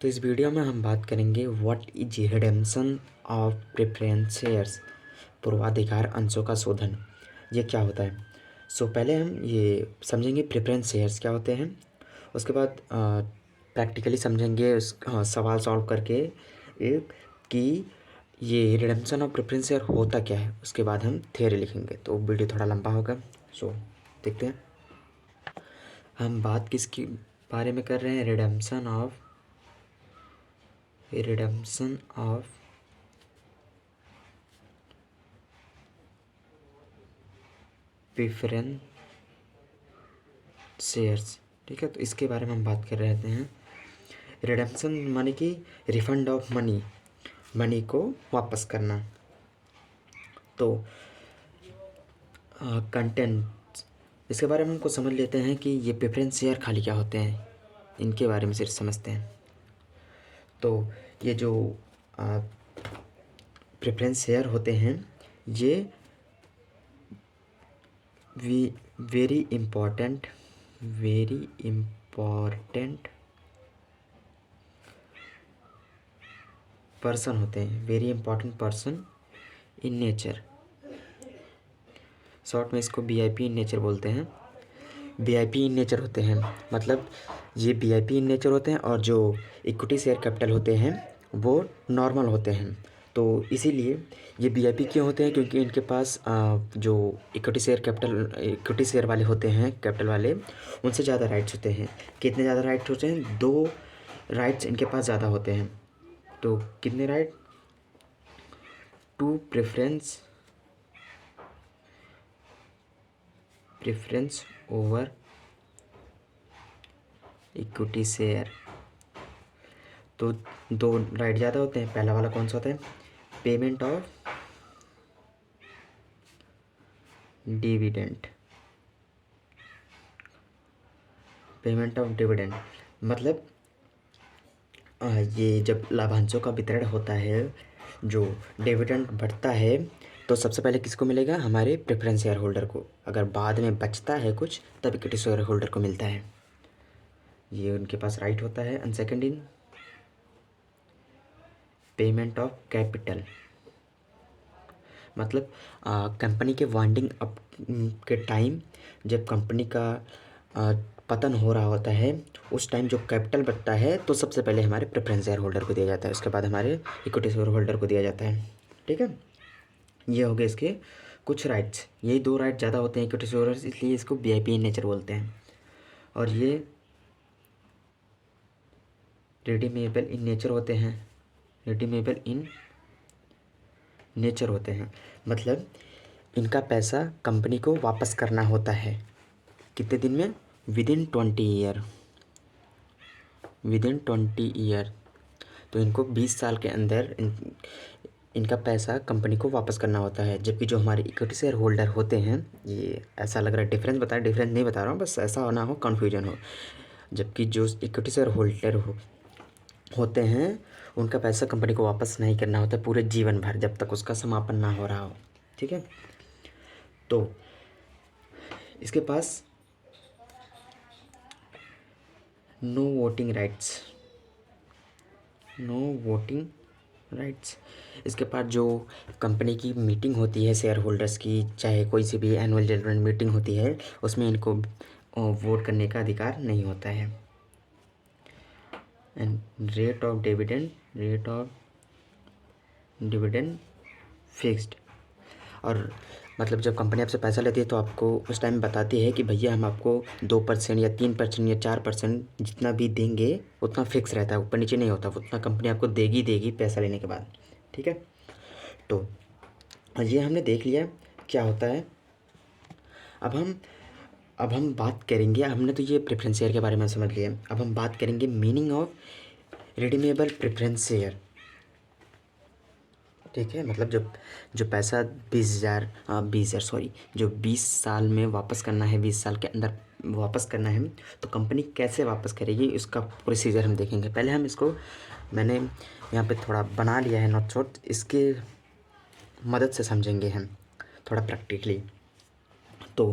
तो इस वीडियो में हम बात करेंगे what is redemption of preference shares, पूर्वाधिकार अंशों का शोधन। ये क्या होता है? पहले हम ये समझेंगे प्रेफरेंस शेयर्स क्या होते हैं। उसके बाद प्रैक्टिकली समझेंगे उस सवाल सॉल्व करके एक कि ये रिडेम्पशन ऑफ प्रेफरेंस शेयर होता क्या है। उसके बाद हम थ्योरी लिखेंगे, तो वीडियो थोड़ा लंबा होगा। देखते हैं हम बात किसके बारे में कर रहे हैं। रिडेम्पशन ऑफ प्रेफरेंस शेयर्स, ठीक है। तो इसके बारे में हम बात कर रहे हैं। रिडेम्पशन माने कि रिफंड ऑफ मनी को वापस करना। तो कंटेंट, इसके बारे में हमको समझ लेते हैं कि ये प्रेफरेंस शेयर खाली क्या होते हैं, इनके बारे में सिर्फ समझते हैं। तो ये जो प्रेफरेंस शेयर होते हैं ये वेरी इम्पोर्टेंट पर्सन होते हैं, very important person in nature. Short में इसको वीआईपी इन नेचर बोलते हैं। वीआईपी इन नेचर होते हैं, मतलब ये वीआईपी इन नेचर होते हैं। और जो इक्विटी शेयर कैपिटल होते हैं वो नॉर्मल होते हैं। तो इसीलिए ये वीआईपी क्यों होते हैं, क्योंकि इनके पास जो इक्विटी शेयर वाले होते हैं, कैपिटल वाले, उनसे ज़्यादा राइट्स होते हैं। कितने ज़्यादा राइट्स होते हैं? 2 राइट्स इनके पास ज़्यादा होते हैं। तो कितने right? 2 preference over equity share. तो 2 राइट ज़्यादा होते हैं। पहला वाला कौन सा होता है? Payment of dividend. मतलब ये जब लाभांशों का वितरण होता है, जो डिविडेंड बढ़ता है, तो सबसे पहले किसको मिलेगा? हमारे प्रेफरेंस शेयर होल्डर को। अगर बाद में बचता है कुछ तब इक्विटी शेयर होल्डर को मिलता है। ये उनके पास राइट होता है। And second in payment of capital, मतलब कंपनी के वाइंडिंग अप के टाइम, जब कंपनी का पतन हो रहा होता है, उस टाइम जो कैपिटल बचता है तो सबसे पहले हमारे प्रेफरेंस शेयर होल्डर को दिया जाता है, उसके बाद हमारे इक्विटी शेयर होल्डर को दिया जाता है। ठीक है, ये हो गए इसके कुछ राइट्स। यही 2 राइट ज़्यादा होते हैं इक्विटी शेयर होल्डर्स, इसलिए इसको वीआईपी इन नेचर बोलते हैं। और ये रिडीमेबल इन नेचर होते हैं, मतलब इनका पैसा कंपनी को वापस करना होता है। कितने दिन में? Within 20 year. तो इनको 20 साल के अंदर इनका पैसा कंपनी को वापस करना होता है। जबकि जो हमारे इक्विटी शेयर होल्डर होते हैं, ये ऐसा लग रहा है डिफरेंस नहीं बता रहा हूँ, बस ऐसा ना हो कन्फ्यूजन हो। जबकि जो इक्विटी शेयर होल्डर होते हैं, उनका पैसा कंपनी को वापस नहीं करना होता पूरे जीवन भर, जब तक उसका समापन ना हो रहा हो। ठीक है, तो इसके पास नो वोटिंग राइट्स। इसके पास जो कंपनी की मीटिंग होती है शेयर होल्डर्स की, चाहे कोई सी भी एनुअल जनरल मीटिंग होती है, उसमें इनको वोट करने का अधिकार नहीं होता है। And rate of dividend fixed. और मतलब जब कंपनी आपसे पैसा लेती है तो आपको उस टाइम बताती है कि भैया हम आपको 2% या 3% या 4% जितना भी देंगे उतना फिक्स रहता है, ऊपर नीचे नहीं होता, उतना कंपनी आपको देगी पैसा लेने के बाद। ठीक है, तो ये हमने देख लिया क्या होता है। अब हम बात करेंगे, हमने तो ये प्रेफरेंस शेयर के बारे में समझ लिया। अब हम बात करेंगे meaning of redeemable preference share. ठीक है, मतलब जो पैसा 20,000 जो 20 साल में वापस करना है, 20 साल के अंदर वापस करना है, तो कंपनी कैसे वापस करेगी उसका प्रोसीजर हम देखेंगे। पहले हम इसको, मैंने यहाँ पे थोड़ा बना लिया है नोट शॉट, इसके मदद से समझेंगे हम थोड़ा प्रैक्टिकली। तो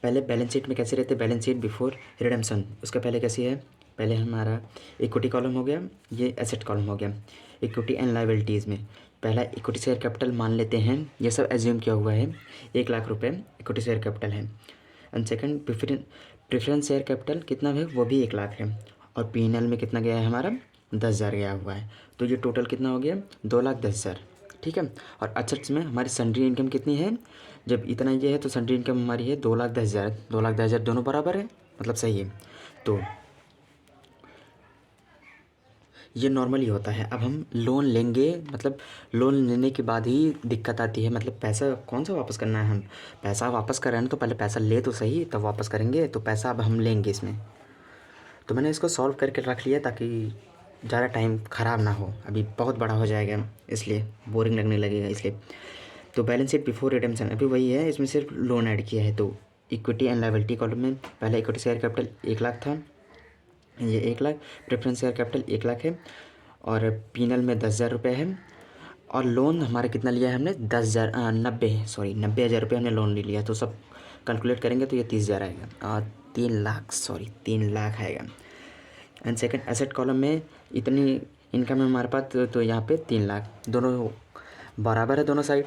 पहले बैलेंस शीट में कैसे रहते हैं? बैलेंस शीट बिफोर रिडेम्पशन, उसके पहले कैसी है? पहले हमारा इक्विटी कॉलम हो गया, ये एसेट कॉलम हो गया। इक्विटी एंड लायबिलिटीज़ में पहला इक्विटी शेयर कैपिटल मान लेते हैं, ये सब एज्यूम किया हुआ है, 1,00,000 रुपये इक्विटी शेयर कैपिटल है। And second preference share capital कितना है, वो भी 1,00,000 है। और P&L में कितना गया है हमारा, 10,000 गया हुआ है। तो ये टोटल कितना हो गया, 2,10,000, ठीक है। और असेट्स में हमारी सन्ड्री इनकम कितनी है, जब इतना ये है तो सन्ड्री इनकम हमारी है 2,10,000, 2,10,000 दोनों बराबर है, मतलब सही है। तो ये नॉर्मली होता है। अब हम लोन लेंगे, मतलब लोन लेने के बाद ही दिक्कत आती है, मतलब पैसा कौन सा वापस करना है, हम पैसा वापस कर रहे हैं तो पहले पैसा ले तो सही, तब वापस करेंगे। तो पैसा अब हम लेंगे इसमें, तो मैंने इसको सॉल्व करके रख लिया ताकि ज़्यादा टाइम ख़राब ना हो, अभी बहुत बड़ा हो जाएगा इसलिए बोरिंग लगने लगेगा इसलिए। तो बैलेंस शीट बिफोर रिडेम्पशन अभी वही है, इसमें सिर्फ लोन ऐड किया है। तो इक्विटी एंड लायबिलिटी कॉलम में पहला इक्विटी शेयर कैपिटल 1,00,000 था, ये 1,00,000, प्रेफरेंस शेयर कैपिटल 1,00,000 है, और P&L में 10,000 रुपये है। और लोन हमारा कितना लिया है हमने, 90,000 रुपये हमने लोन ले लिया। तो सब कैलकुलेट करेंगे तो ये 30,000 आएगा, 3,00,000 आएगा। एंड सेकंड एसेट कॉलम में इतनी इनकम है हमारे पास, तो यहाँ पे 3,00,000, दोनों बराबर है दोनों साइड।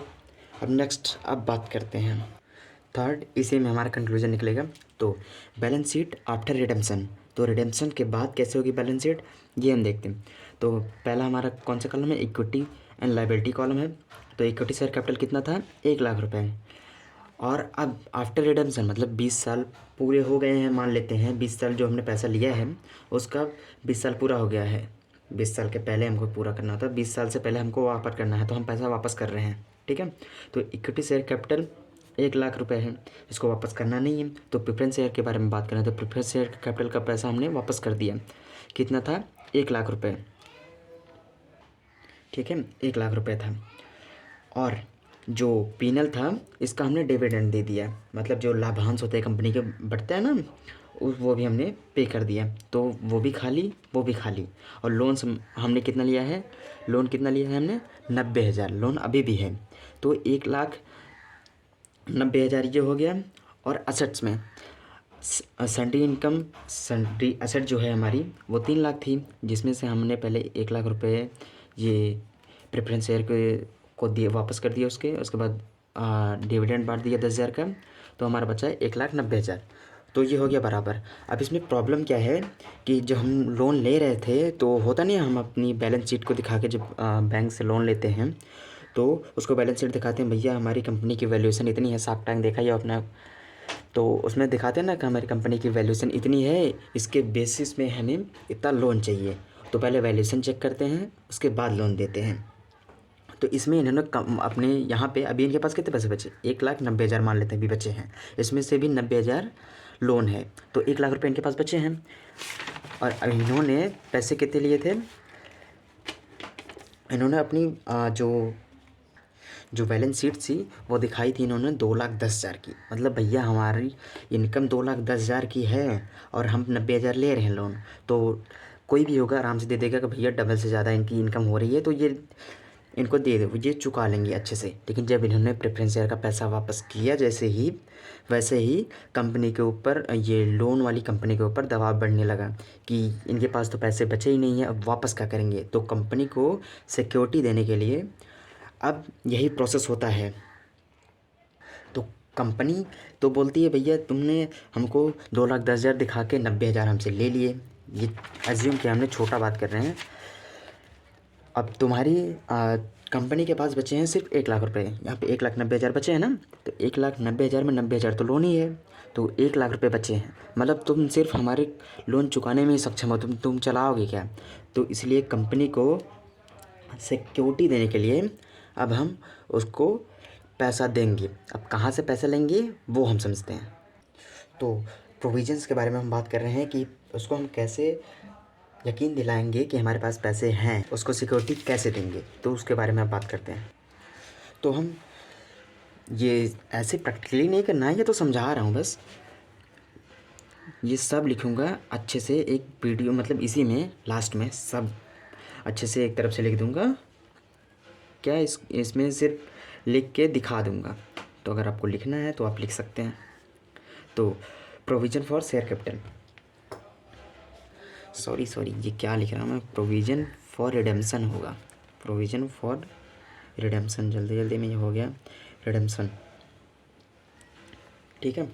अब नेक्स्ट अब बात करते हैं थर्ड, इसी में हमारा कंक्लूजन निकलेगा। तो बैलेंस शीट आफ्टर रिडेम्पशन, तो रिडेम्पशन के बाद कैसे होगी बैलेंस शीट, ये हम देखते हैं। तो पहला हमारा कौन सा कॉलम है, इक्विटी एंड लायबिलिटी कॉलम है। तो इक्विटी शेयर कैपिटल कितना था, 1,00,000 रुपये। और अब आफ्टर रिडेम्पशन मतलब 20 साल पूरे हो गए हैं, मान लेते हैं 20 साल जो हमने पैसा लिया है उसका 20 साल पूरा हो गया है। 20 साल के पहले हमको पूरा करना होता है, 20 साल से पहले हमको वापस करना है, तो हम पैसा वापस कर रहे हैं, ठीक है। तो इक्विटी शेयर कैपिटल 1,00,000 रुपये है, इसको वापस करना नहीं है। तो प्रेफरेंस शेयर के बारे में बात करें तो प्रेफरेंस शेयर कैपिटल का पैसा हमने वापस कर दिया, कितना था, 1,00,000 रुपये, ठीक है, 1,00,000 रुपये था। और जो P&L था इसका हमने डिविडेंड दे दिया, मतलब जो लाभांश होते हैं कंपनी के बढ़ते हैं ना, वो भी हमने पे कर दिया। तो वो भी खाली, वो भी खाली। और लोन हमने कितना लिया है, लोन कितना लिया है हमने, 90,000 लोन अभी भी है। तो 1,90,000 ये हो गया। और असेट्स में सन्ड्री इनकम, सन्ड्री असेट जो है हमारी वो 3,00,000 थी, जिसमें से हमने पहले 1,00,000 रुपये ये प्रेफरेंस शेयर को दिए, वापस कर दिया। उसके बाद डिविडेंड बांट दिया 10,000 का, तो हमारा बचा है 1,90,000। तो ये हो गया बराबर। अब इसमें प्रॉब्लम क्या है कि जब हम लोन ले रहे थे तो होता नहीं, हम अपनी बैलेंस शीट को दिखा के जब बैंक से लोन लेते हैं तो उसको बैलेंस शीट दिखाते हैं, भैया हमारी कंपनी की वैल्यूएशन इतनी है, शार्क टैंक देखा ही अपना, तो उसमें दिखाते हैं ना कि हमारी कंपनी की वैल्यूएशन इतनी है, इसके बेसिस में हमें इतना लोन चाहिए। तो पहले वैल्यूएशन चेक करते हैं, उसके बाद लोन देते हैं। तो इसमें इन्होंने अपने यहाँ पे अभी इनके पास कितने पैसे बचे, 1,90,000 मान लेते हैं अभी बचे हैं, इसमें से भी 90,000 लोन है, तो 1,00,000 रुपये इनके पास बचे हैं। और इन्होंने पैसे कितने लिए थे, इन्होंने अपनी जो बैलेंस शीट थी वो दिखाई थी इन्होंने 2,10,000 की, मतलब भैया हमारी इनकम 2,10,000 की है और हम 90,000 ले रहे हैं लोन। तो कोई भी होगा आराम से दे देगा कि भैया डबल से ज़्यादा इनकी इनकम हो रही है, तो ये इनको दे दो, ये चुका लेंगे अच्छे से। लेकिन जब इन्होंने प्रेफरेंस शेयर का पैसा वापस किया जैसे ही, वैसे ही कंपनी के ऊपर, ये लोन वाली कंपनी के ऊपर दबाव बढ़ने लगा कि इनके पास तो पैसे बचे ही नहीं है, अब वापस क्या करेंगे। तो कंपनी को सिक्योरिटी देने के लिए अब यही प्रोसेस होता है। तो कंपनी तो बोलती है भैया तुमने हमको 2,10,000 दिखा के 90,000 हमसे ले लिए, ये एज्यूम कि हमने छोटा बात कर रहे हैं। अब तुम्हारी कंपनी के पास बचे हैं सिर्फ 1,00,000 रुपये, यहाँ पे 1,90,000 बचे हैं ना, तो 1,90,000 में 90,000 तो लोन ही है, तो 1,00,000 रुपये बचे हैं, मतलब तुम सिर्फ हमारे लोन चुकाने में ही सक्षम हो, तुम चलाओगे क्या। तो इसलिए कंपनी को सिक्योरिटी देने के लिए अब हम उसको पैसा देंगे। अब कहाँ से पैसा लेंगे वो हम समझते हैं। तो प्रोविजंस के बारे में हम बात कर रहे हैं कि उसको हम कैसे यकीन दिलाएंगे कि हमारे पास पैसे हैं, उसको सिक्योरिटी कैसे देंगे, तो उसके बारे में आप बात करते हैं। तो हम ये ऐसे प्रैक्टिकली नहीं करना है, ये तो समझा रहा हूँ बस, ये सब लिखूँगा अच्छे से एक वीडियो, मतलब इसी में लास्ट में सब अच्छे से एक तरफ से लिख दूँगा, क्या इसमें सिर्फ लिख के दिखा दूँगा। तो अगर आपको लिखना है तो आप लिख सकते हैं। तो provision for share capital, sorry ये क्या लिख रहा हूँ मैं, प्रोविज़न फॉर रिडेम्पशन होगा, प्रोविज़न फॉर रिडेम्पशन, जल्दी में ये हो गया रिडेम्पशन। ठीक है,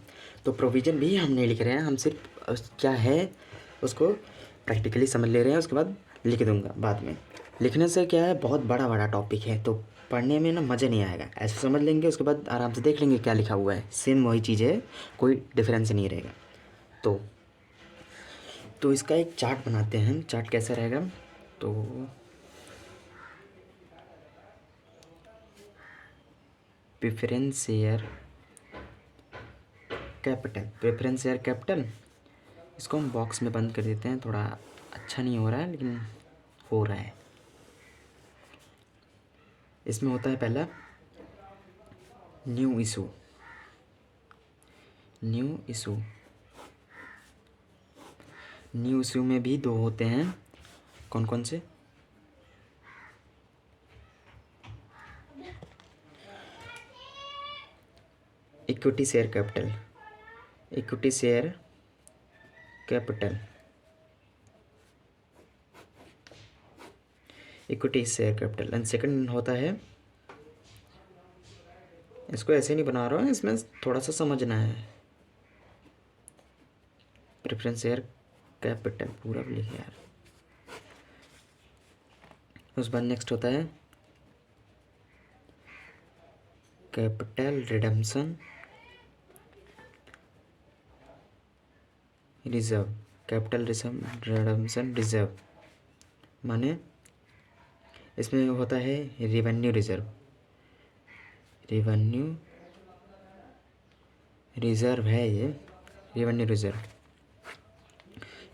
तो प्रोविज़न भी हम नहीं लिख रहे हैं, हम सिर्फ क्या है उसको प्रैक्टिकली समझ ले रहे हैं, उसके बाद लिख दूंगा बाद में। लिखने से क्या है, बहुत बड़ा टॉपिक है, तो पढ़ने में ना मज़ा नहीं आएगा, ऐसे समझ लेंगे उसके बाद आराम से देख लेंगे क्या लिखा हुआ है, सेम वही चीज़ है, कोई डिफरेंस नहीं रहेगा। तो इसका एक चार्ट बनाते हैं, चार्ट कैसा रहेगा, तो preference share capital, preference share capital, इसको हम बॉक्स में बंद कर देते हैं, थोड़ा अच्छा नहीं हो रहा है लेकिन हो रहा है। इसमें होता है पहला न्यू इशू, न्यू इशू में भी दो होते हैं, कौन कौन से, equity share capital, equity share capital, equity share capital. And second होता है, इसको ऐसे नहीं बना रहा हूँ, इसमें थोड़ा सा समझना है, प्रेफरेंस शेयर कैपिटल पूरा भी लिखे यार। उस बाद नेक्स्ट होता है capital redemption reserve, capital redemption reserve, माने इसमें होता है रेवेन्यू रिजर्व, रेवेन्यू रिजर्व है ये, रेवेन्यू रिजर्व।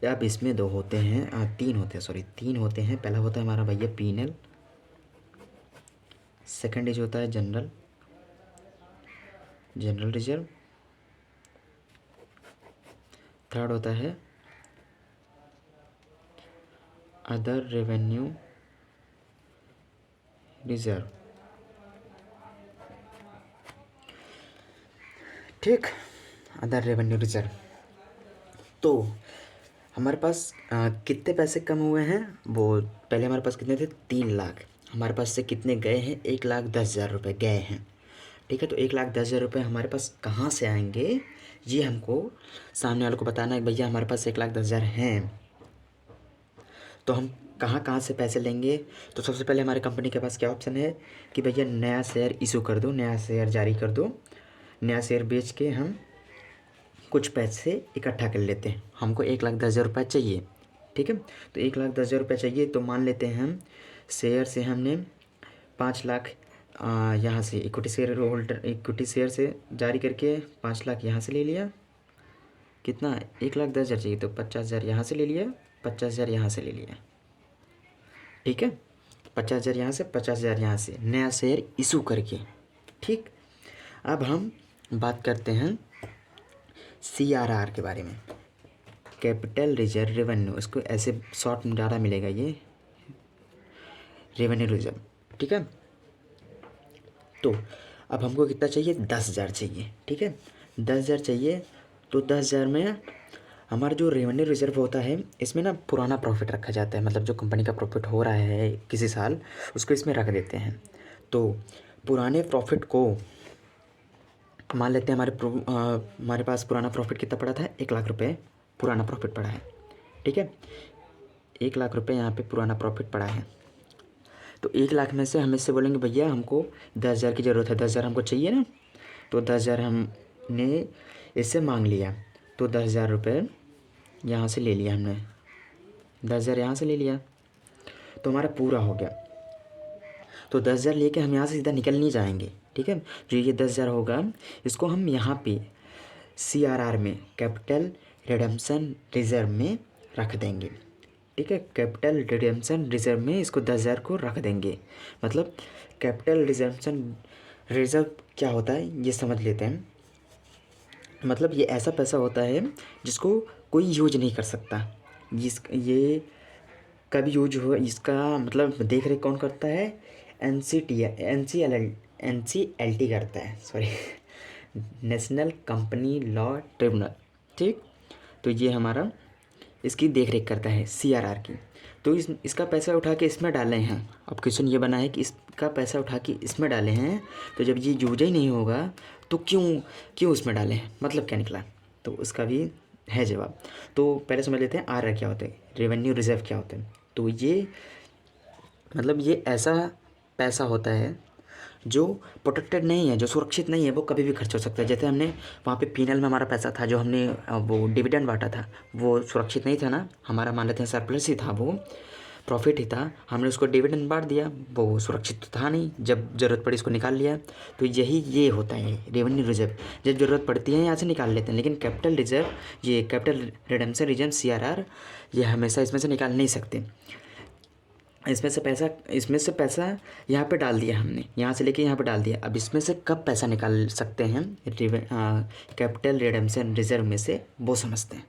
अब इसमें दो होते हैं, तीन होते हैं। पहला होता है हमारा भैया पीनल, सेकंड इज होता है जनरल रिजर्व, थर्ड होता है अदर रेवेन्यू रिजर्व। ठीक, अदर रेवेन्यू रिजर्व। तो हमारे पास कितने पैसे कम हुए हैं, वो पहले हमारे पास कितने थे, 3 लाख, हमारे पास से कितने गए हैं, 1,10,000 रुपये गए हैं। ठीक है, तो 1,10,000 रुपये हमारे पास कहाँ से आएंगे, ये हमको सामने वाले को बताना है, भैया हमारे पास 1,10,000 हैं, तो हम कहाँ कहाँ से पैसे लेंगे। तो सबसे पहले हमारे कंपनी के पास क्या ऑप्शन है कि भैया नया शेयर इशू कर दो, नया शेयर जारी कर दो, नया शेयर बेच के हम कुछ पैसे इकट्ठा कर लेते हैं, हमको 1,10,000 रुपये चाहिए। ठीक है, तो 1,10,000 रुपये चाहिए, तो मान लेते हैं हम शेयर से हमने 5 लाख यहाँ से इक्विटी शेयर से जारी करके 5 लाख यहाँ से ले लिया, कितना 1,10,000 चाहिए, तो 50,000 यहाँ से ले लिया, 50,000 यहाँ से ले लिया। ठीक है, 50,000 यहाँ से, 50,000 यहाँ से, नया शेयर इशू करके। ठीक, अब हम बात करते हैं CRR के बारे में, कैपिटल रिजर्व रेवेन्यू, इसको ऐसे शॉर्ट में ज़्यादा मिलेगा ये, रेवेन्यू रिजर्व। ठीक है, तो अब हमको कितना चाहिए, 10,000 चाहिए। ठीक है, 10,000 चाहिए, तो 10,000 में हमारा जो रेवेन्यू रिजर्व होता है, इसमें ना पुराना प्रॉफिट रखा जाता है, मतलब जो कंपनी का प्रॉफिट हो रहा है किसी साल, उसको इसमें रख देते हैं। तो पुराने प्रॉफिट को मान लेते हैं, हमारे पास पुराना प्रॉफिट कितना पड़ा था, 1,00,000 रुपये पुराना प्रॉफिट पड़ा है। ठीक है, 1,00,000 रुपये यहाँ पे पुराना प्रॉफिट पड़ा है, तो 1,00,000 में से हम इससे बोलेंगे भैया हमको 10,000 की ज़रूरत है, 10,000 हमको चाहिए ना, तो 10,000 हमने इससे मांग लिया, तो 10,000 रुपये यहाँ से ले लिया हमने, 10,000 यहाँ से ले लिया, तो हमारा पूरा हो गया। तो 10,000 लेके हम यहाँ से सीधा निकल नहीं जाएंगे। ठीक है, जो ये 10,000 होगा, इसको हम यहाँ पे CRR में, कैपिटल रिडेम्पशन रिजर्व में रख देंगे। ठीक है, कैपिटल रिडेम्पशन रिजर्व में इसको 10,000 को रख देंगे। मतलब कैपिटल रिडेम्पशन रिजर्व क्या होता है ये समझ लेते हैं। मतलब ये ऐसा पैसा होता है जिसको कोई यूज नहीं कर सकता, ये कभी यूज हो, इसका मतलब देख रेख कौन करता है, NCLT करता है, sorry, national Company law tribunal. ठीक, तो ये हमारा इसकी देख रेख करता है CRR की। तो इसका पैसा उठा के इसमें डाले हैं। अब क्वेश्चन ये बना है कि इसका पैसा उठा के इसमें डाले हैं, तो जब ये यूज ही नहीं होगा तो क्यों क्यों उसमें डाले हैं, मतलब क्या निकला, तो उसका भी है जवाब। तो पहले समझ लेते हैं RR क्या होता है, रेवेन्यू रिजर्व क्या होता है। तो ये मतलब ये ऐसा पैसा होता है जो प्रोटेक्टेड नहीं है, जो सुरक्षित नहीं है, वो कभी भी खर्च हो सकता है। जैसे हमने वहाँ पे पीनल में हमारा पैसा था, जो हमने वो डिविडेंड बांटा था, वो सुरक्षित नहीं था ना, हमारा मान लेते हैं सरप्लस ही था, वो प्रॉफिट ही था, हमने उसको डिविडेंड बांट दिया, वो सुरक्षित तो था नहीं, जब ज़रूरत पड़ी इसको निकाल लिया। तो यही ये होता है रेवेन्यू रिजर्व, जब ज़रूरत पड़ती है यहाँ से निकाल लेते हैं। लेकिन कैपिटल रिजर्व, ये कैपिटल रिडेम्पशन रिजर्व CRR, ये हमेशा इसमें से निकाल नहीं सकते। इसमें से पैसा यहाँ पे डाल दिया हमने, यहाँ से लेके यहाँ पे डाल दिया। अब इसमें से कब पैसा निकाल सकते हैं कैपिटल रिडेम्पशन रिजर्व में से, वो समझते हैं।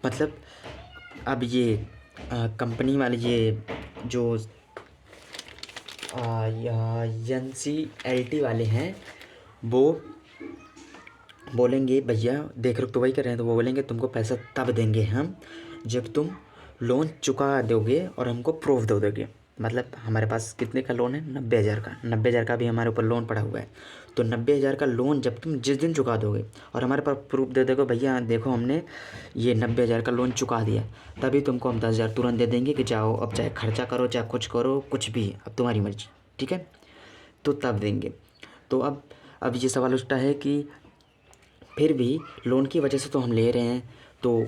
मतलब अब ये कंपनी वाले ये जो NCLT वाले हैं, वो बोलेंगे भैया देख रख तो वही कर रहे हैं, तो वो बोलेंगे तुमको पैसा तब देंगे हम जब तुम लोन चुका दोगे और हमको प्रूफ दे दोगे। मतलब हमारे पास कितने का लोन है, 90,000 का, 90,000 का भी हमारे ऊपर लोन पड़ा हुआ है। तो 90,000 का लोन जब तुम जिस दिन चुका दोगे और हमारे पास प्रूफ दे दोगे, भैया देखो हमने ये 90,000 का लोन चुका दिया, तभी तुमको हम 10,000 तुरंत दे देंगे कि जाओ अब चाहे खर्चा करो चाहे कुछ करो, कुछ भी अब तुम्हारी मर्जी, ठीक है, तो तब देंगे। तो अब ये सवाल उठता है कि फिर भी लोन की वजह से तो हम ले रहे हैं, तो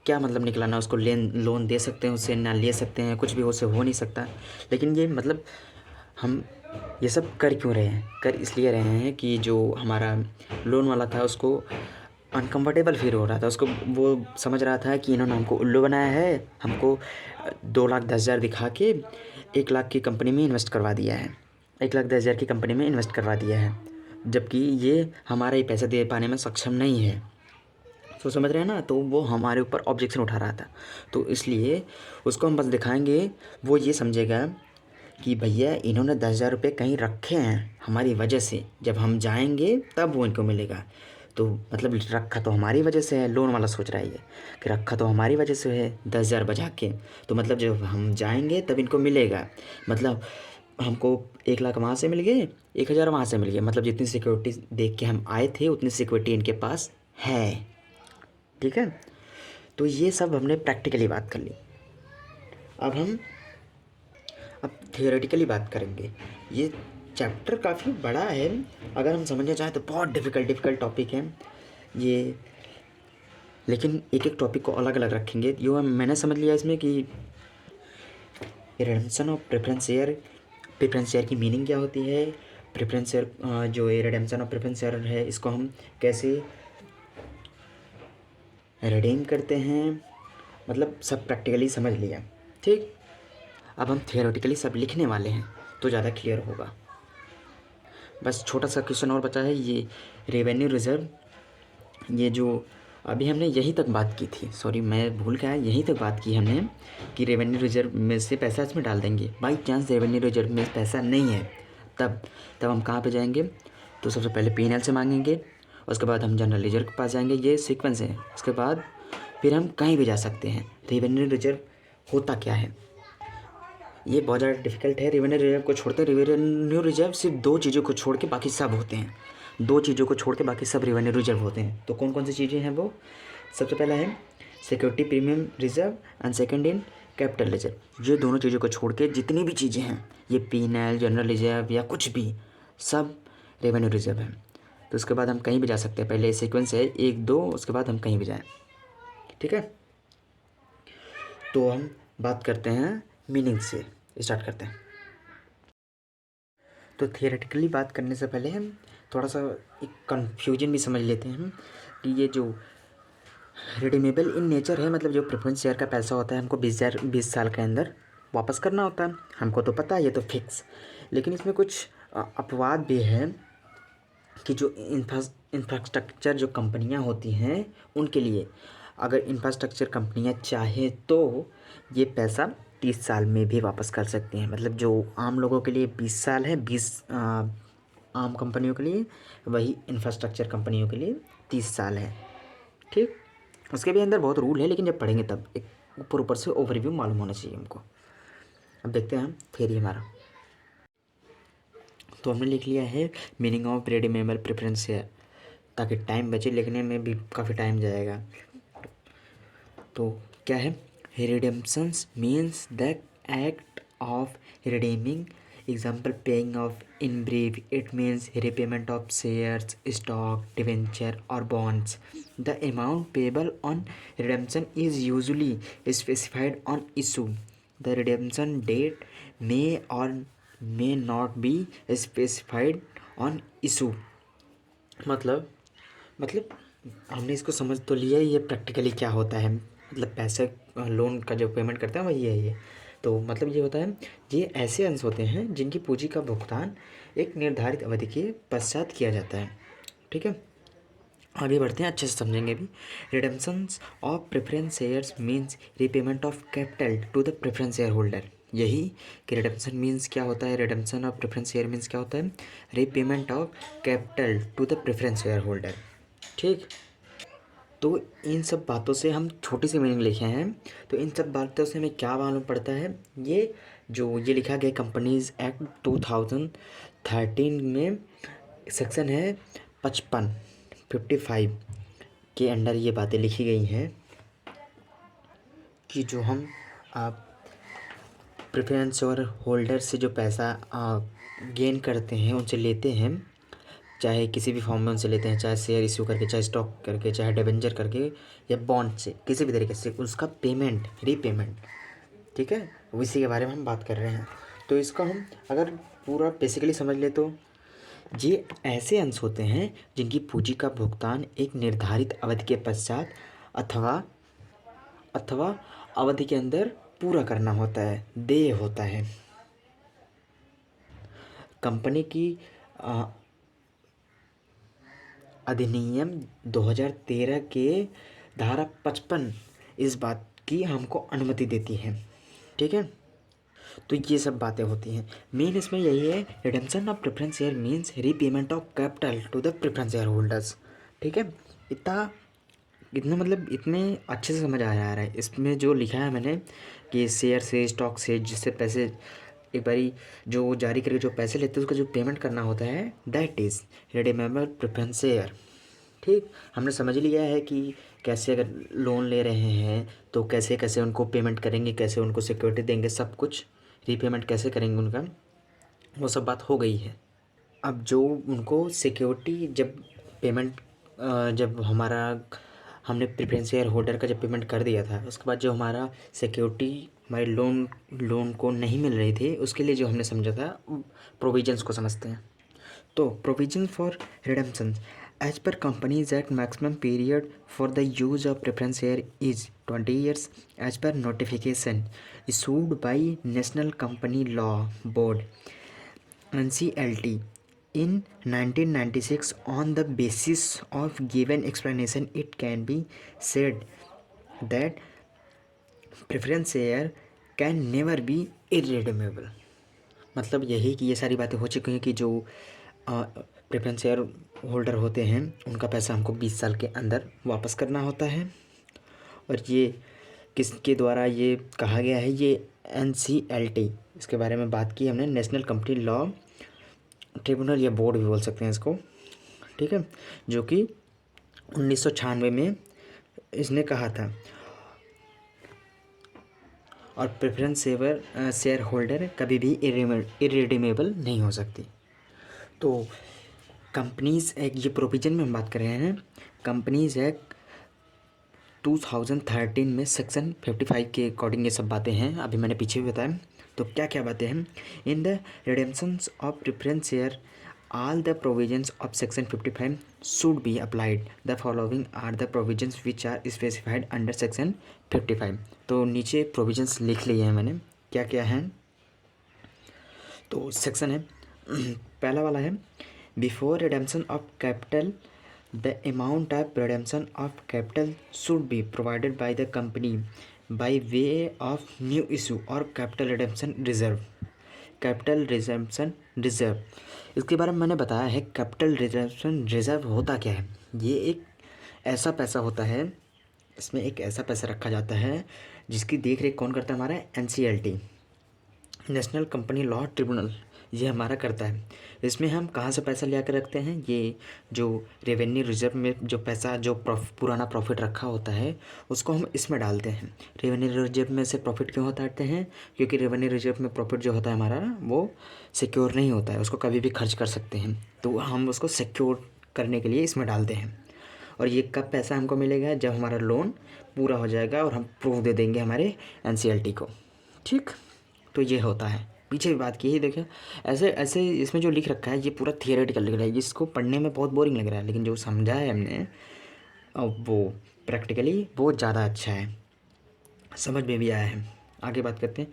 क्या मतलब निकला, ना उसको लोन दे सकते हैं उससे, ना ले सकते हैं, कुछ भी उससे हो नहीं सकता। लेकिन ये मतलब हम ये सब कर क्यों रहे हैं, कर इसलिए रहे हैं कि जो हमारा लोन वाला था उसको अनकम्फर्टेबल फील हो रहा था, उसको वो समझ रहा था कि इन्होंने हमको उल्लू बनाया है, हमको 2,10,000 दिखा के 1,00,000 की कंपनी में इन्वेस्ट करवा दिया है, 1,10,000 की कंपनी में इन्वेस्ट करवा दिया है, जबकि ये हमारा ही पैसा दे पाने में सक्षम नहीं है। तो समझ रहे हैं ना, तो वो हमारे ऊपर ऑब्जेक्शन उठा रहा था। तो इसलिए उसको हम बस दिखाएंगे, वो ये समझेगा कि भैया इन्होंने 10,000 रुपये कहीं रखे हैं हमारी वजह से, जब हम जाएंगे तब वो इनको मिलेगा। तो मतलब रखा तो हमारी वजह से है, लोन वाला सोच रहा है ये कि रखा तो हमारी वजह से है 10,000 बचा के, तो मतलब जब हम जाएंगे तब इनको मिलेगा। मतलब हमको 1,00,000 वहाँ से मिल गए, 1,000 वहाँ से मिल गए, मतलब जितनी सिक्योरिटी देख के हम आए थे उतनी सिक्योरिटी इनके पास है, ठीक है। तो ये सब हमने प्रैक्टिकली बात कर ली। अब थियोरेटिकली बात करेंगे। ये चैप्टर काफ़ी बड़ा है, अगर हम समझना चाहें तो बहुत डिफ़िकल्ट टॉपिक है ये, लेकिन एक एक टॉपिक को अलग अलग रखेंगे। यो मैंने समझ लिया इसमें कि रिडेम्पशन ऑफ प्रेफरेंस शेयर की मीनिंग क्या होती है, प्रेफरेंस शेयर जो ये रिडेम्पशन ऑफ प्रेफरेंस शेयर है इसको हम कैसे रिडीम करते हैं, मतलब सब प्रैक्टिकली समझ लिया, ठीक। अब हम थियोरेटिकली सब लिखने वाले हैं तो ज़्यादा क्लियर होगा। बस छोटा सा क्वेश्चन और बचा है, ये रेवेन्यू रिजर्व, ये जो अभी हमने यहीं तक बात की थी, सॉरी मैं भूल गया, यहीं तक बात की हमने कि रेवेन्यू रिजर्व में से पैसा इसमें डाल देंगे। बाई चांस रेवेन्यू रिजर्व में पैसा नहीं है, तब हम कहाँ पे जाएंगे, तो सबसे पहले P&L से मांगेंगे, उसके बाद हम जनरल लेजर के पास जाएंगे, ये सीक्वेंस है। उसके बाद फिर हम कहीं भी जा सकते हैं। रेवेन्यू रिजर्व होता क्या है, ये बहुत ज़्यादा डिफिकल्ट है। रेवेन्यू रिजर्व को छोड़ते, रेवेन्यू रिजर्व सिर्फ 2 चीज़ों को छोड़ के बाकी सब होते हैं, 2 चीज़ों को छोड़ के बाकी सब रेवेन्यू रिजर्व होते हैं। तो कौन कौन सी चीज़ें हैं वो, सबसे पहला है security premium reserve and second in capital reserve. ये दोनों चीज़ों को छोड़ के जितनी भी चीज़ें हैं, ये P&L जनरल रिजर्व या कुछ भी, सब रेवेन्यू रिजर्व है। तो उसके बाद हम कहीं भी जा सकते हैं, पहले सीक्वेंस है 1 2, उसके बाद हम कहीं भी जाएँ, ठीक है। तो हम बात करते हैं मीनिंग से, स्टार्ट करते हैं। तो थियोरेटिकली बात करने से पहले हम थोड़ा सा एक कन्फ्यूजन भी समझ लेते हैं हम कि ये जो रिडीमेबल इन नेचर है, मतलब जो प्रेफरेंस शेयर का पैसा होता है हमको 20 साल के अंदर वापस करना होता है, हमको तो पता है ये तो फिक्स। लेकिन इसमें कुछ अपवाद भी है कि जो इंफ्रास्ट्रक्चर जो कंपनियां होती हैं उनके लिए, अगर इंफ्रास्ट्रक्चर कंपनियां चाहे तो ये पैसा 30 साल में भी वापस कर सकती हैं। मतलब जो आम लोगों के लिए 20 साल है, 20 आम कंपनियों के लिए, वही इंफ्रास्ट्रक्चर कंपनियों के लिए 30 साल है, ठीक। उसके भी अंदर बहुत रूल है, लेकिन जब पढ़ेंगे तब एक ऊपर ऊपर से ओवरव्यू मालूम होना चाहिए हमको। अब देखते हैं हम थियरी हमारा। तो हमने लिख लिया है मीनिंग ऑफ रिडीमेबल प्रेफरेंस है, ताकि टाइम बचे, लिखने में भी काफ़ी टाइम जाएगा। तो क्या है, redemptions means the act of redeeming, example paying off in brief it means repayment of shares, stock, debenture और bonds. The amount payable on redemption is usually specified on issue. The redemption date may और may not be specified on issue. मतलब हमने इसको समझ तो लिया, ये practically क्या होता है, मतलब पैसे लोन का जो पेमेंट करते हैं वही है ये। तो मतलब ये होता है, ये ऐसे अंश होते हैं जिनकी पूंजी का भुगतान एक निर्धारित अवधि के पश्चात किया जाता है। ठीक है, आगे बढ़ते हैं, अच्छे से समझेंगे भी। Redemptions of preference shares means repayment of capital to the preference share holder. यही कि रिडेम्पशन मीन्स क्या होता है, redemption of preference share means क्या होता है, repayment of capital to the preference share holder. ठीक, तो इन सब बातों से हम छोटी सी मीनिंग लिखे हैं। तो इन सब बातों से हमें क्या मालूम पड़ता है, ये जो ये लिखा गया कंपनीज एक्ट 2013 में सेक्शन है 55 के अंडर ये बातें लिखी गई हैं कि जो हम प्रेफरेंस और होल्डर से जो पैसा गेन करते हैं, उनसे लेते हैं, चाहे किसी भी फॉर्म में उनसे लेते हैं, चाहे शेयर इशू करके, चाहे स्टॉक करके, चाहे डिबेंचर करके या बॉन्ड से, किसी भी तरीके से उसका पेमेंट, रीपेमेंट। ठीक है, इसी के बारे में हम बात कर रहे हैं। तो इसको हम अगर पूरा बेसिकली समझ ले तो ये ऐसे अंश होते हैं जिनकी पूंजी का भुगतान एक निर्धारित अवधि के पश्चात अथवा अथवा अवधि के अंदर पूरा करना होता है, देय होता है। कंपनी की अधिनियम 2013 के धारा 55 इस बात की हमको अनुमति देती है। ठीक है, तो ये सब बातें होती हैं। मेन इसमें यही है, redemption of preference share means repayment of capital to the preference share holders. ठीक है, इतना मतलब इतने अच्छे से समझ आ रहा है। इसमें जो लिखा है मैंने कि शेयर से, स्टॉक से, जिससे पैसे एक बारी जो जारी करके जो पैसे लेते हैं उसका जो पेमेंट करना होता है, that is redeemable preference share. ठीक, हमने समझ लिया है कि कैसे अगर लोन ले रहे हैं तो कैसे कैसे उनको पेमेंट करेंगे, कैसे उनको सिक्योरिटी देंगे, सब कुछ रीपेमेंट कैसे करेंगे उनका, वो सब बात हो गई है। अब जो उनको सिक्योरिटी जब पेमेंट जब हमने प्रेफरेंस शेयर होल्डर का जब पेमेंट कर दिया था, उसके बाद जो हमारा सिक्योरिटी हमारे लोन को नहीं मिल रही थी, उसके लिए जो हमने समझा था प्रोविजंस को समझते हैं। तो provision for redemption as per Companies Act maximum period for the use of preference share is 20 years as per notification issued by National Company Law Board NCLT in 1996. On the basis of given explanation, it can be said that preference share can never be irredeemable। मतलब यही कि ये सारी बातें हो चुकी हैं कि जो प्रेफरेंस शेयर होल्डर होते हैं उनका पैसा हमको 20 साल के अंदर वापस करना होता है। और ये किसके द्वारा ये कहा गया है, ये NCLT, इसके बारे में बात की हमने, नेशनल कंपनी लॉ ट्रिब्यूनल या बोर्ड भी बोल सकते हैं इसको। ठीक है, जो कि 1996 में इसने कहा था। और प्रेफरेंस शेयर होल्डर कभी भी इरेडीमेबल नहीं हो सकती। तो कंपनीज एक्ट, ये प्रोविजन में हम बात कर रहे हैं, कंपनीज एक्ट 2013 में सेक्शन 55 के अकॉर्डिंग ये सब बातें हैं, अभी मैंने पीछे भी बताया। तो क्या क्या बातें हैं, in the redemptions of preference share all the provisions of section 55 should be applied. The following are the provisions which are specified under section 55। तो नीचे provisions लिख लिए हैं मैंने, क्या क्या हैं। तो सेक्शन है पहला वाला है, before redemption of capital the amount of redemption of capital should be provided by the company by way of new issue और capital redemption reserve. Capital redemption reserve, इसके बारे में मैंने बताया है। कैपिटल रिडेम्पशन रिजर्व होता क्या है, ये एक ऐसा पैसा होता है इसमें एक ऐसा पैसा रखा जाता है जिसकी देख रेख कौन करता है, हमारा NCLT, national Company law tribunal, ये हमारा करता है। इसमें हम कहाँ से पैसा ले आकर रखते हैं, ये जो रेवेन्यू रिजर्व में जो पैसा जो पुराना प्रॉफिट रखा होता है उसको हम इसमें डालते हैं। रेवेन्यू रिजर्व में से प्रॉफिट क्यों हटाते हैं, क्योंकि रेवेन्यू रिजर्व में प्रॉफिट जो होता है हमारा वो सिक्योर नहीं होता है, उसको कभी भी खर्च कर सकते हैं, तो हम उसको सिक्योर करने के लिए इसमें डालते हैं। और ये कब पैसा हमको मिलेगा, जब हमारा लोन पूरा हो जाएगा और हम प्रूफ दे देंगे हमारे NCLT को। ठीक, तो ये होता है। पीछे भी बात की है, देखिए ऐसे ऐसे इसमें जो लिख रखा है ये पूरा थियोरेटिकल लिख रहा है, जिसको पढ़ने में बहुत बोरिंग लग रहा है, लेकिन जो समझा है हमने वो प्रैक्टिकली वो ज़्यादा अच्छा है, समझ में भी आया है। आगे बात करते हैं।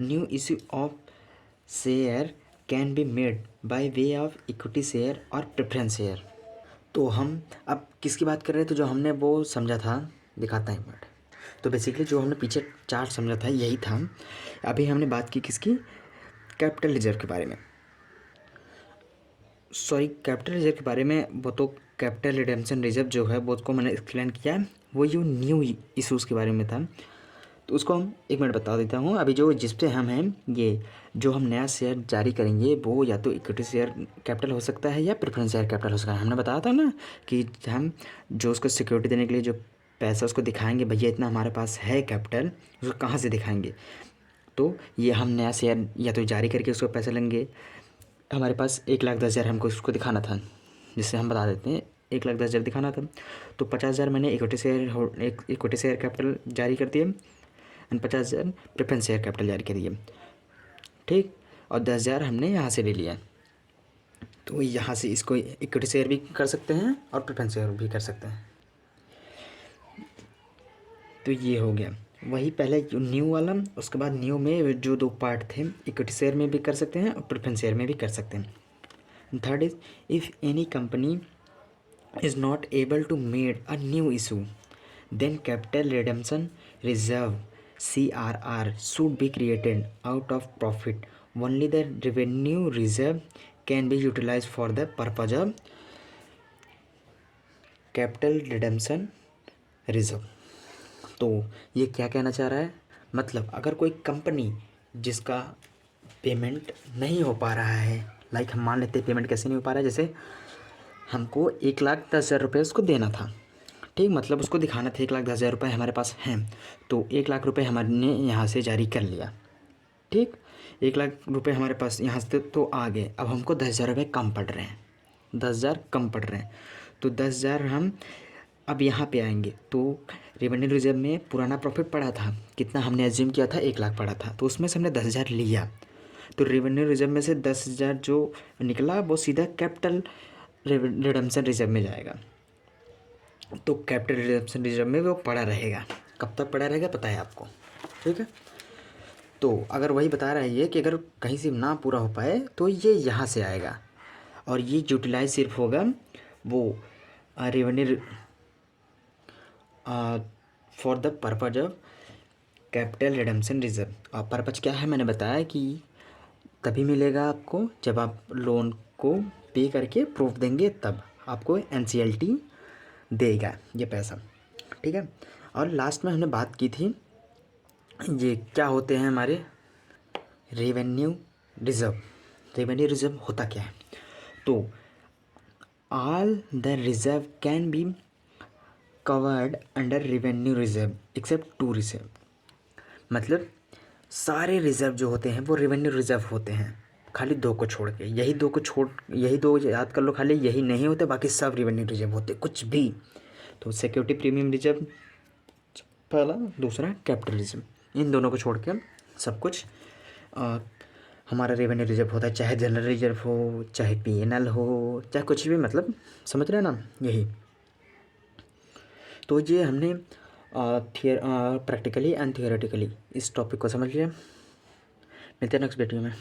New issue of share can be made by way of equity share और प्रेफरेंस शेयर। तो हम अब किसकी बात कर रहे थे, जो हमने वो समझा था, दिखाता है एक मिनट। तो बेसिकली जो हमने पीछे चार्ट समझा था यही था। अभी हमने बात की किसकी, कैपिटल रिजर्व के बारे में, सॉरी कैपिटल रिजर्व के बारे में। वो तो कैपिटल रिडेम्पशन रिजर्व जो है वो उसको मैंने एक्सप्लेन किया, वो जो न्यू इशूज़ के बारे में था, तो उसको हम एक मिनट बता देता हूँ। अभी जो जिस पे हम हैं, ये जो हम नया शेयर जारी करेंगे वो या तो इक्विटी शेयर कैपिटल हो सकता है या प्रेफरेंस शेयर कैपिटल हो सकता है। हमने बताया था ना कि हम जो उसको सिक्योरिटी देने के लिए जो पैसा उसको दिखाएंगे, भैया इतना हमारे पास है कैपिटल, उसको कहाँ से दिखाएंगे, तो ये हम नया शेयर या तो जारी करके उसको पैसा लेंगे। हमारे पास 1,10,000 हमको उसको दिखाना था, जिससे हम बता देते हैं 1,10,000 दिखाना था, तो 50,000 मैंने इक्विटी शेयर कैपिटल जारी कर दिए एंड 50,000 प्रेफरेंस शेयर कैपिटल जारी कर दिए। ठीक, और 10,000 हमने यहाँ से ले लिया, तो यहाँ से इसको इक्विटी शेयर भी कर सकते हैं और प्रेफरेंस शेयर भी कर सकते हैं। तो ये हो गया वही पहले न्यू वाला। उसके बाद न्यू में जो दो पार्ट थे, इक्विटी शेयर में भी कर सकते हैं और प्रेफरेंस शेयर में भी कर सकते हैं। Third is, if any company is not able to made a new issue, then capital redemption reserve CRR should be created out of profit. Only the revenue reserve can be utilized for the purpose of capital redemption reserve. तो ये क्या कहना चाह रहा है, मतलब अगर कोई कंपनी जिसका पेमेंट नहीं हो पा रहा है, लाइक हम मान लेते हैं पेमेंट कैसे नहीं हो पा रहा है, जैसे हमको 1,10,000 रुपये उसको देना था, ठीक, मतलब उसको दिखाना था 1,10,000 रुपये हमारे पास हैं, तो 1,00,000 रुपये हमने यहाँ से जारी कर लिया। ठीक, 1,00,000 रुपये हमारे पास यहाँ से तो आ गए। अब हमको 10,000 रुपये कम पड़ रहे हैं, 10,000 कम पड़ रहे हैं, तो 10,000 हम अब यहाँ पे आएंगे। तो रेवेन्यू रिजर्व में पुराना प्रॉफिट पड़ा था, कितना हमने एज्यूम किया था, 1,00,000 पड़ा था, तो उसमें से हमने 10,000 लिया, तो रेवेन्यू रिजर्व में से 10,000 जो निकला वो सीधा कैपिटल रिडेम्पशन रिजर्व में जाएगा। तो कैपिटल रिडेम्पशन रिजर्व में वो पड़ा रहेगा, कब तक पड़ा रहेगा पता है आपको, ठीक है। तो अगर वही बता रहा है ये कि अगर कहीं से ना पूरा हो पाए तो ये यहाँ से आएगा, और ये यूटिलाइज सिर्फ होगा वो revenue for the purpose of capital redemption reserve. और पर्पज क्या है, मैंने बताया कि तभी मिलेगा आपको जब आप लोन को पे करके प्रूफ देंगे, तब आपको NCLT देगा ये पैसा, ठीक है। और लास्ट में हमने बात की थी ये क्या होते हैं हमारे रेवेन्यू रिजर्व। रेवेन्यू रिजर्व होता क्या है, तो all the reserve can be covered under revenue reserve except 2 reserve, मतलब सारे रिजर्व जो होते हैं वो रेवेन्यू रिजर्व होते हैं, खाली 2 को छोड़ के, यही 2 याद कर लो, खाली यही नहीं होते, बाकी सब रेवेन्यू रिजर्व होते कुछ भी। तो सिक्योरिटी प्रीमियम रिजर्व पहला, दूसरा कैपिटल रिजर्व, इन दोनों को छोड़ के सब कुछ हमारा रेवेन्यू रिजर्व होता है, चाहे जनरल रिजर्व हो, चाहे PNL हो, चाहे कुछ भी, मतलब समझ रहे हैं ना यही। तो ये हमने प्रैक्टिकली एंड थियोरेटिकली इस टॉपिक को समझ लिया। मिलते हैं नेक्स्ट वीडियो में।